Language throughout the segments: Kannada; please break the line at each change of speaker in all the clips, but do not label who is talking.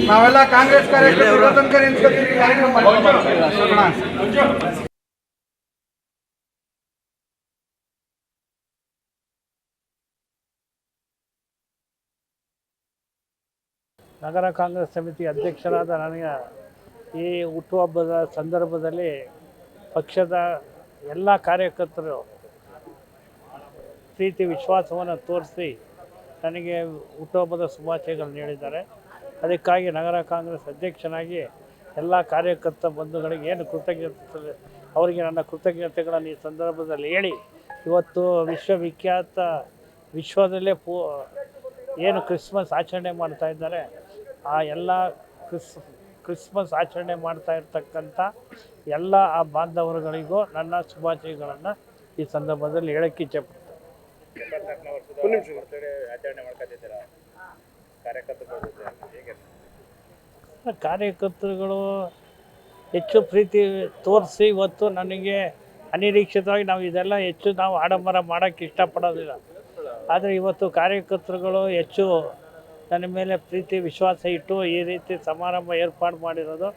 ನಾವೆಲ್ಲ ಕಾಂಗ್ರೆಸ್
ನಗರ ಕಾಂಗ್ರೆಸ್ ಸಮಿತಿ ಅಧ್ಯಕ್ಷರಾದ ನನಗೆ ಈ ಹುಟ್ಟುಹಬ್ಬದ ಸಂದರ್ಭದಲ್ಲಿ ಪಕ್ಷದ ಎಲ್ಲ ಕಾರ್ಯಕರ್ತರು ಪ್ರೀತಿ ವಿಶ್ವಾಸವನ್ನು ತೋರಿಸಿ ನನಗೆ ಹುಟ್ಟುಹಬ್ಬದ ಶುಭಾಶಯಗಳು ನೀಡಿದ್ದಾರೆ. ಅದಕ್ಕಾಗಿ ನಗರ ಕಾಂಗ್ರೆಸ್ ಅಧ್ಯಕ್ಷನಾಗಿ ಎಲ್ಲ ಕಾರ್ಯಕರ್ತ ಬಂಧುಗಳಿಗೆ ಏನು ಕೃತಜ್ಞತೆ ಅವರಿಗೆ ನನ್ನ ಕೃತಜ್ಞತೆಗಳನ್ನು ಈ ಸಂದರ್ಭದಲ್ಲಿ ಹೇಳಿ, ಇವತ್ತು ವಿಶ್ವವಿಖ್ಯಾತ ವಿಶ್ವದಲ್ಲೇ ಏನು ಕ್ರಿಸ್ಮಸ್ ಆಚರಣೆ ಮಾಡ್ತಾ ಇದ್ದಾರೆ, ಆ ಎಲ್ಲ ಕ್ರಿಸ್ಮಸ್ ಆಚರಣೆ ಮಾಡ್ತಾ ಇರ್ತಕ್ಕಂಥ ಎಲ್ಲ ಆ ಬಾಂಧವರುಗಳಿಗೂ ನನ್ನ ಶುಭಾಶಯಗಳನ್ನು ಈ ಸಂದರ್ಭದಲ್ಲಿ ಹೇಳಕ್ಕೆ ಇಚ್ಛೆಪಡ್ತೀನಿ. ಕಾರ್ಯಕರ್ತರುಗಳು ಹೆಚ್ಚು ಪ್ರೀತಿ ತೋರಿಸಿ ಇವತ್ತು ನನಗೆ ಅನಿರೀಕ್ಷಿತವಾಗಿ ನಾವು ಇದೆಲ್ಲ ಹೆಚ್ಚು ನಾವು ಆಡಂಬರ ಮಾಡೋಕ್ಕೆ ಇಷ್ಟಪಡೋದಿಲ್ಲ. ಆದರೆ ಇವತ್ತು ಕಾರ್ಯಕರ್ತರುಗಳು ಹೆಚ್ಚು ನನ್ನ ಮೇಲೆ ಪ್ರೀತಿ ವಿಶ್ವಾಸ ಇಟ್ಟು ಈ ರೀತಿ ಸಮಾರಂಭ ಏರ್ಪಾಡು ಮಾಡಿರೋದು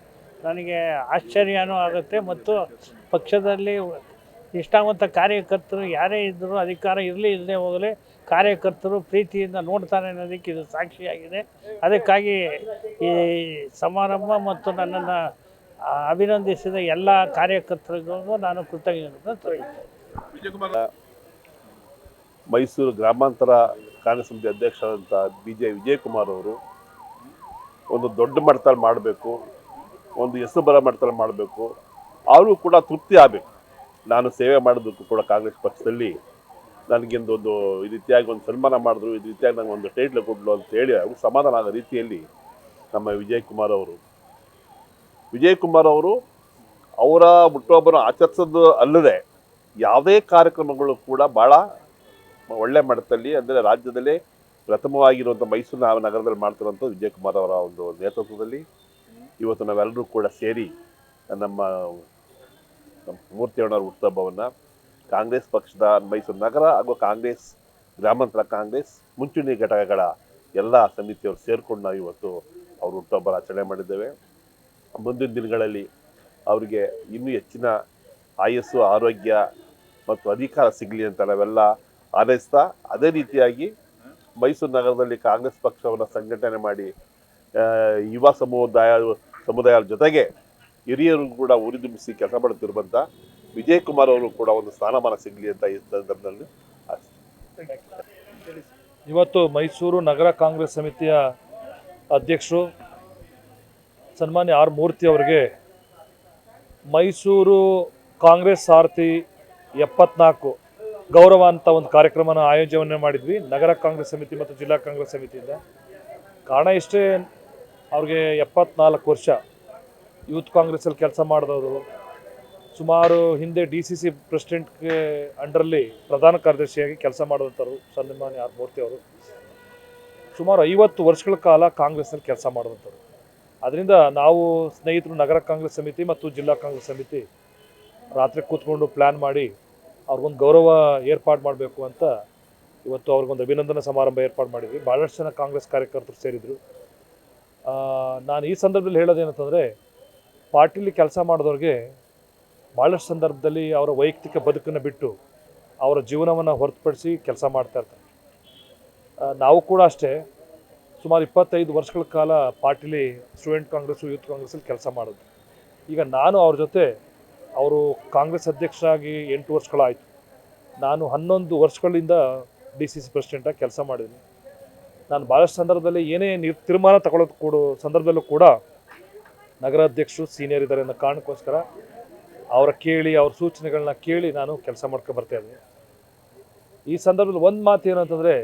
ನನಗೆ ಆಶ್ಚರ್ಯನೂ ಆಗುತ್ತೆ. ಮತ್ತು ಪಕ್ಷದಲ್ಲಿ ನಿಷ್ಠಾವಂತ ಕಾರ್ಯಕರ್ತರು ಯಾರೇ ಇದ್ದರೂ, ಅಧಿಕಾರ ಇರಲಿ ಇಲ್ಲದೆ ಹೋಗಲಿ, ಕಾರ್ಯಕರ್ತರು ಪ್ರೀತಿಯಿಂದ ನೋಡ್ತಾರೆ ಅನ್ನೋದಕ್ಕೆ ಇದು ಸಾಕ್ಷಿಯಾಗಿದೆ. ಅದಕ್ಕಾಗಿ ಈ ಸಮಾರಂಭ ಮತ್ತು ನನ್ನನ್ನು ಅಭಿನಂದಿಸಿದ ಎಲ್ಲ ಕಾರ್ಯಕರ್ತರಿಗೂ ನಾನು ಕೃತಜ್ಞತೆ ತೋರಿಸ್ತೇನೆ.
ಮೈಸೂರು ಗ್ರಾಮಾಂತರ ಕಾಂಗ್ರೆಸ್ ಸಮಿತಿ ಅಧ್ಯಕ್ಷರಾದಂಥ ವಿಜಯಕುಮಾರ್ ಅವರು ಒಂದು ದೊಡ್ಡ ಮಟ್ಟದಲ್ಲಿ ಮಾಡಬೇಕು, ಒಂದು ಹೆಸರು ಬರೋ ಮಟ್ಟದಲ್ಲಿ ಮಾಡಬೇಕು, ಅವರು ಕೂಡ ತೃಪ್ತಿ ಆಗಬೇಕು. ನಾನು ಸೇವೆ ಮಾಡೋದಕ್ಕೂ ಕೂಡ ಕಾಂಗ್ರೆಸ್ ಪಕ್ಷದಲ್ಲಿ ನನಗಿಂದೊಂದು ಈ ರೀತಿಯಾಗಿ ಒಂದು ಸನ್ಮಾನ ಮಾಡಿದ್ರು, ಈ ರೀತಿಯಾಗಿ ನನಗೆ ಒಂದು ಟೈಟ್ಲ್ ಕೊಡಲು ಅಂತ ಹೇಳಿ ಅವ್ರು ಸಮಾಧಾನ ಆಗೋ ರೀತಿಯಲ್ಲಿ ನಮ್ಮ ವಿಜಯಕುಮಾರ್ ಅವರು ಅವರ ಹುಟ್ಟುಹಬ್ಬನ ಆಚರಿಸೋದು ಅಲ್ಲದೆ ಯಾವುದೇ ಕಾರ್ಯಕ್ರಮಗಳು ಕೂಡ ಭಾಳ ಒಳ್ಳೆ ಮಟ್ಟದಲ್ಲಿ, ಅಂದರೆ ರಾಜ್ಯದಲ್ಲೇ ಪ್ರಥಮವಾಗಿರುವಂಥ ಮೈಸೂರು ನಗರದಲ್ಲಿ ಮಾಡ್ತಿರುವಂಥ ವಿಜಯಕುಮಾರ್ ಅವರ ಒಂದು ನೇತೃತ್ವದಲ್ಲಿ ಇವತ್ತು ನಾವೆಲ್ಲರೂ ಕೂಡ ಸೇರಿ ನಮ್ಮ ಮೂರ್ತಿಯವರ ಹುಟ್ಟುಹಬ್ಬವನ್ನು ಕಾಂಗ್ರೆಸ್ ಪಕ್ಷದ ಮೈಸೂರು ನಗರ ಹಾಗೂ ಕಾಂಗ್ರೆಸ್ ಗ್ರಾಮಾಂತರ ಕಾಂಗ್ರೆಸ್ ಮುಂಚೂಣಿ ಘಟಕಗಳ ಎಲ್ಲ ಸಮಿತಿಯವರು ಸೇರಿಕೊಂಡು ನಾವು ಇವತ್ತು ಅವ್ರ ಹುಟ್ಟುಹಬ್ಬ ಆಚರಣೆ ಮಾಡಿದ್ದೇವೆ. ಮುಂದಿನ ದಿನಗಳಲ್ಲಿ ಅವರಿಗೆ ಇನ್ನೂ ಹೆಚ್ಚಿನ ಆಯಸ್ಸು, ಆರೋಗ್ಯ ಮತ್ತು ಅಧಿಕಾರ ಸಿಗಲಿ ಅಂತ ನಾವೆಲ್ಲ ಹಾರೈಸ್ತಾ, ಅದೇ ರೀತಿಯಾಗಿ ಮೈಸೂರು ನಗರದಲ್ಲಿ ಕಾಂಗ್ರೆಸ್ ಪಕ್ಷವನ್ನು ಸಂಘಟನೆ ಮಾಡಿ ಯುವ ಸಮುದಾಯದ ಜೊತೆಗೆ ಹಿರಿಯರು ಕೂಡ ಉರಿದುಂಬಿಸಿ ಕೆಲಸ ಮಾಡುತ್ತಿರುವಂಥ ವಿಜಯಕುಮಾರ್ ಅವರು ಕೂಡ ಒಂದು ಸ್ಥಾನಮಾನ ಸಿಗಲಿ ಅಂತ ಈ ಸಂದರ್ಭದಲ್ಲಿ
ಇವತ್ತು ಮೈಸೂರು ನಗರ ಕಾಂಗ್ರೆಸ್ ಸಮಿತಿಯ ಅಧ್ಯಕ್ಷರು ಸನ್ಮಾನ್ಯ ಆರ್ ಮೂರ್ತಿ ಅವರಿಗೆ ಮೈಸೂರು ಕಾಂಗ್ರೆಸ್ ಸಾರಥಿ 74 ಗೌರವ ಅಂತ ಒಂದು ಕಾರ್ಯಕ್ರಮನ ಆಯೋಜನೆ ಮಾಡಿದ್ವಿ ನಗರ ಕಾಂಗ್ರೆಸ್ ಸಮಿತಿ ಮತ್ತು ಜಿಲ್ಲಾ ಕಾಂಗ್ರೆಸ್ ಸಮಿತಿಯಿಂದ. ಕಾರಣ ಇಷ್ಟೇ, ಅವ್ರಿಗೆ 74 ವರ್ಷ ಯೂತ್ ಕಾಂಗ್ರೆಸ್ಸಲ್ಲಿ ಕೆಲಸ ಮಾಡಿದವರು, ಸುಮಾರು ಹಿಂದೆ DCC ಪ್ರೆಸಿಡೆಂಟ್ಗೆ ಅಂಡರಲ್ಲಿ ಪ್ರಧಾನ ಕಾರ್ಯದರ್ಶಿಯಾಗಿ ಕೆಲಸ ಮಾಡಿದಂಥವ್ರು ಸನ್ಮಾನ್ಯ ಆರ್ ಮೂರ್ತಿ ಅವರು. ಸುಮಾರು 50 ವರ್ಷಗಳ ಕಾಲ ಕಾಂಗ್ರೆಸ್ನಲ್ಲಿ ಕೆಲಸ ಮಾಡಿದಂಥವ್ರು. ಅದರಿಂದ ನಾವು ಸ್ನೇಹಿತರು ನಗರ ಕಾಂಗ್ರೆಸ್ ಸಮಿತಿ ಮತ್ತು ಜಿಲ್ಲಾ ಕಾಂಗ್ರೆಸ್ ಸಮಿತಿ ರಾತ್ರಿ ಕೂತ್ಕೊಂಡು ಪ್ಲ್ಯಾನ್ ಮಾಡಿ ಅವ್ರಿಗೊಂದು ಗೌರವ ಏರ್ಪಾಡು ಮಾಡಬೇಕು ಅಂತ ಇವತ್ತು ಅವ್ರಿಗೊಂದು ಅಭಿನಂದನಾ ಸಮಾರಂಭ ಏರ್ಪಾಡು ಮಾಡಿದ್ವಿ. ಭಾಳಷ್ಟು ಜನ ಕಾಂಗ್ರೆಸ್ ಕಾರ್ಯಕರ್ತರು ಸೇರಿದರು. ನಾನು ಈ ಸಂದರ್ಭದಲ್ಲಿ ಹೇಳೋದೇನಂತಂದರೆ, ಪಾರ್ಟಿಲಿ ಕೆಲಸ ಮಾಡಿದವ್ರಿಗೆ ಭಾಳಷ್ಟು ಸಂದರ್ಭದಲ್ಲಿ ಅವರ ವೈಯಕ್ತಿಕ ಬದುಕನ್ನು ಬಿಟ್ಟು ಅವರ ಜೀವನವನ್ನು ಹೊರತುಪಡಿಸಿ ಕೆಲಸ ಮಾಡ್ತಾ ಇರ್ತಾರೆ. ನಾವು ಕೂಡ ಅಷ್ಟೇ ಸುಮಾರು 25 ವರ್ಷಗಳ ಕಾಲ ಪಾರ್ಟಿಲಿ ಸ್ಟೂಡೆಂಟ್ ಕಾಂಗ್ರೆಸ್ಸು, ಯೂತ್ ಕಾಂಗ್ರೆಸ್ಸಲ್ಲಿ ಕೆಲಸ ಮಾಡೋದು. ಈಗ ನಾನು ಅವ್ರ ಜೊತೆ, ಅವರು ಕಾಂಗ್ರೆಸ್ ಅಧ್ಯಕ್ಷರಾಗಿ 8 ವರ್ಷಗಳಾಯಿತು, ನಾನು 11 ವರ್ಷಗಳಿಂದ DCC ಪ್ರೆಸಿಡೆಂಟಾಗಿ ಕೆಲಸ ಮಾಡಿದ್ದೀನಿ. ನಾನು ಭಾಳಷ್ಟು ಸಂದರ್ಭದಲ್ಲಿ ಏನೇ ತೀರ್ಮಾನ ತಗೊಳ್ಳೋದು ಸಂದರ್ಭದಲ್ಲೂ ಕೂಡ ನಗರ ಅಧ್ಯಕ್ಷರು ಸೀನಿಯರ್ ಇದ್ದಾರೆ ಅನ್ನೋ ಕಾರಣಕ್ಕೋಸ್ಕರ ಅವ್ರ ಸೂಚನೆಗಳನ್ನ ಕೇಳಿ ನಾನು ಕೆಲಸ ಮಾಡ್ಕೊಂಡು ಬರ್ತಾ ಇದ್ದೀನಿ. ಈ ಸಂದರ್ಭದಲ್ಲಿ ಒಂದು ಮಾತು ಏನಂತಂದರೆ,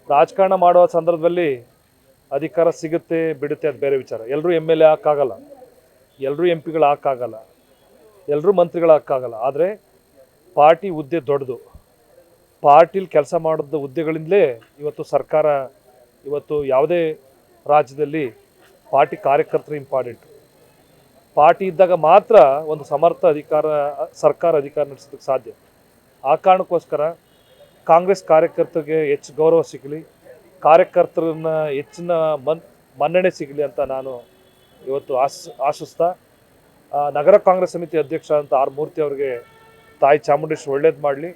ರಾಜಕಾರಣ ಮಾಡುವ ಸಂದರ್ಭದಲ್ಲಿ ಅಧಿಕಾರ ಸಿಗುತ್ತೆ ಬಿಡುತ್ತೆ ಅದು ಬೇರೆ ವಿಚಾರ. ಎಲ್ಲರೂ MLA ಹಾಕಾಗಲ್ಲ, ಎಲ್ಲರೂ MP ಗಳು ಹಾಕಾಗಲ್ಲ. ಎಲ್ಲರೂ ಮಂತ್ರಿಗಳಾಗಕ್ಕಾಗಲ್ಲ. ಆದರೆ ಪಾರ್ಟಿ ಹುದ್ದೆ ದೊಡ್ಡದು. ಪಾರ್ಟಿಲಿ ಕೆಲಸ ಮಾಡಿದ ಹುದ್ದೆಗಳಿಂದಲೇ ಇವತ್ತು ಸರ್ಕಾರ, ಇವತ್ತು ಯಾವುದೇ ರಾಜ್ಯದಲ್ಲಿ ಪಾರ್ಟಿ ಕಾರ್ಯಕರ್ತರು ಇಂಪಾರ್ಟೆಂಟ್. ಪಾರ್ಟಿ ಇದ್ದಾಗ ಮಾತ್ರ ಒಂದು ಸಮರ್ಥ ಸರ್ಕಾರ ಅಧಿಕಾರ ನಡೆಸೋದಕ್ಕೆ ಸಾಧ್ಯ. ಆ ಕಾರಣಕ್ಕೋಸ್ಕರ ಕಾಂಗ್ರೆಸ್ ಕಾರ್ಯಕರ್ತರಿಗೆ ಹೆಚ್ಚು ಗೌರವ ಸಿಗಲಿ, ಕಾರ್ಯಕರ್ತರನ್ನ ಹೆಚ್ಚಿನ ಮನ್ನಣೆ ಸಿಗಲಿ ಅಂತ ನಾನು ಇವತ್ತು ಆಶಿಸ್ತಾ, ನಗರ ಕಾಂಗ್ರೆಸ್ ಸಮಿತಿ ಅಧ್ಯಕ್ಷ ಅಂತ ಆರ್ ಮೂರ್ತಿ ಅವರಿಗೆ ತಾಯಿ ಚಾಮುಂಡೇಶ್ವರಿ ಒಳ್ಳೇದು ಮಾಡಲಿ.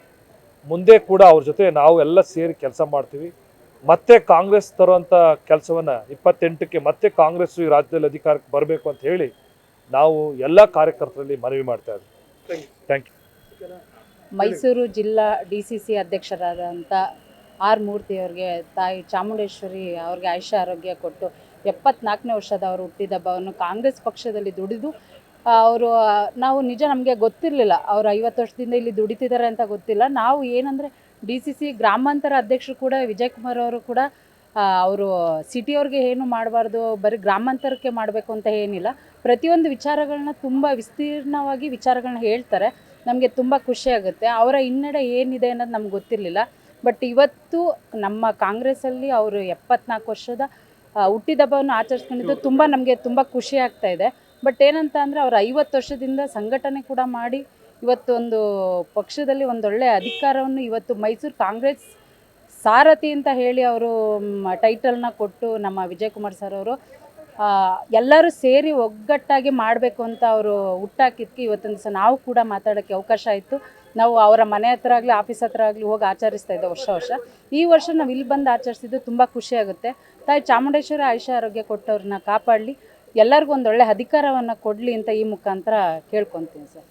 ಮುಂದೆ ಕೂಡ ಅವ್ರ ಜೊತೆ ನಾವು ಎಲ್ಲ ಸೇರಿ ಕೆಲಸ ಮಾಡ್ತೀವಿ. ಮತ್ತೆ ಕಾಂಗ್ರೆಸ್ ತರುವಂಥ ಕೆಲಸವನ್ನು 28ಕ್ಕೆ ಮತ್ತೆ ಕಾಂಗ್ರೆಸ್ ಈ ರಾಜ್ಯದಲ್ಲಿ ಅಧಿಕಾರಕ್ಕೆ ಬರಬೇಕು ಅಂತ ಹೇಳಿ ನಾವು ಎಲ್ಲ ಕಾರ್ಯಕರ್ತರಲ್ಲಿ ಮನವಿ ಮಾಡ್ತಾ ಇದ್ದೀವಿ. Thank you.
ಮೈಸೂರು ಜಿಲ್ಲಾ DCC ಅಧ್ಯಕ್ಷರಾದಂಥ ಆರ್ ಮೂರ್ತಿ ಅವರಿಗೆ ತಾಯಿ ಚಾಮುಂಡೇಶ್ವರಿ ಅವ್ರಿಗೆ ಆಯುಷ್ಯ ಆರೋಗ್ಯ ಕೊಟ್ಟು 74ನೇ ವರ್ಷದ ಅವರು ಹುಟ್ಟಿದಬ್ಬವನ್ನು ಕಾಂಗ್ರೆಸ್ ಪಕ್ಷದಲ್ಲಿ ದುಡಿದು ಅವರು ನಾವು ನಿಜ ನಮಗೆ ಗೊತ್ತಿರಲಿಲ್ಲ ಅವರು 50 ವರ್ಷದಿಂದ ಇಲ್ಲಿ ದುಡಿತಿದ್ದಾರೆ ಅಂತ ಗೊತ್ತಿಲ್ಲ. ನಾವು ಏನಂದರೆ DCC ಗ್ರಾಮಾಂತರ ಅಧ್ಯಕ್ಷರು ಕೂಡ ವಿಜಯಕುಮಾರ್ ಅವರು ಕೂಡ ಅವರು ಸಿಟಿಯವ್ರಿಗೆ ಏನು ಮಾಡಬಾರ್ದು, ಬರೀ ಗ್ರಾಮಾಂತರಕ್ಕೆ ಮಾಡಬೇಕು ಅಂತ ಏನಿಲ್ಲ, ಪ್ರತಿಯೊಂದು ವಿಚಾರಗಳನ್ನ ತುಂಬ ವಿಸ್ತೀರ್ಣವಾಗಿ ವಿಚಾರಗಳನ್ನ ಹೇಳ್ತಾರೆ. ನಮಗೆ ತುಂಬ ಖುಷಿಯಾಗುತ್ತೆ. ಅವರ ಹಿನ್ನಡೆ ಏನಿದೆ ಅನ್ನೋದು ನಮ್ಗೆ ಗೊತ್ತಿರಲಿಲ್ಲ. ಬಟ್ ಇವತ್ತು ನಮ್ಮ ಕಾಂಗ್ರೆಸ್ಸಲ್ಲಿ ಅವರು 74 ವರ್ಷದ ಹುಟ್ಟಿದಬ್ಬವನ್ನು ಆಚರಿಸ್ಕೊಂಡಿದ್ದು ತುಂಬ ನಮಗೆ ತುಂಬ ಖುಷಿ ಆಗ್ತಾ ಇದೆ. ಬಟ್ ಏನಂತ ಅಂದರೆ ಅವರು 50 ವರ್ಷದಿಂದ ಸಂಘಟನೆ ಕೂಡ ಮಾಡಿ ಇವತ್ತೊಂದು ಪಕ್ಷದಲ್ಲಿ ಒಂದೊಳ್ಳೆಯ ಅಧಿಕಾರವನ್ನು ಇವತ್ತು ಮೈಸೂರು ಕಾಂಗ್ರೆಸ್ ಸಾರಥಿ ಅಂತ ಹೇಳಿ ಅವರು ಟೈಟಲ್ನ ಕೊಟ್ಟು ನಮ್ಮ ವಿಜಯಕುಮಾರ್ ಸರ್ ಅವರು ಎಲ್ಲರೂ ಸೇರಿ ಒಗ್ಗಟ್ಟಾಗಿ ಮಾಡಬೇಕು ಅಂತ ಅವರು ಹುಟ್ಟಾಕಿದ್ದಕ್ಕೆ ಇವತ್ತೊಂದು ದಿವಸ ನಾವು ಕೂಡ ಮಾತಾಡೋಕ್ಕೆ ಅವಕಾಶ ಆಯಿತು. ನಾವು ಅವರ ಮನೆ ಹತ್ರ ಆಗಲಿ ಆಫೀಸ್ ಹತ್ರ ಆಗಲಿ ಹೋಗಿ ಆಚರಿಸ್ತಾ ಇದ್ದೆ ವರ್ಷ. ಈ ವರ್ಷ ನಾವು ಇಲ್ಲಿ ಬಂದು ಆಚರಿಸಿದ್ದು ತುಂಬ ಖುಷಿಯಾಗುತ್ತೆ. ತಾಯಿ ಚಾಮುಂಡೇಶ್ವರಿ ಆಯುಷ್ಯ ಆರೋಗ್ಯ ಕೊಟ್ಟವ್ರನ್ನ ಕಾಪಾಡಲಿ, ಎಲ್ಲರಿಗೂ ಒಂದೊಳ್ಳೆ ಅಧಿಕಾರವನ್ನು ಕೊಡಲಿ ಅಂತ ಈ ಮುಖಾಂತರ ಕೇಳ್ಕೊತೀನಿ ಸರ್.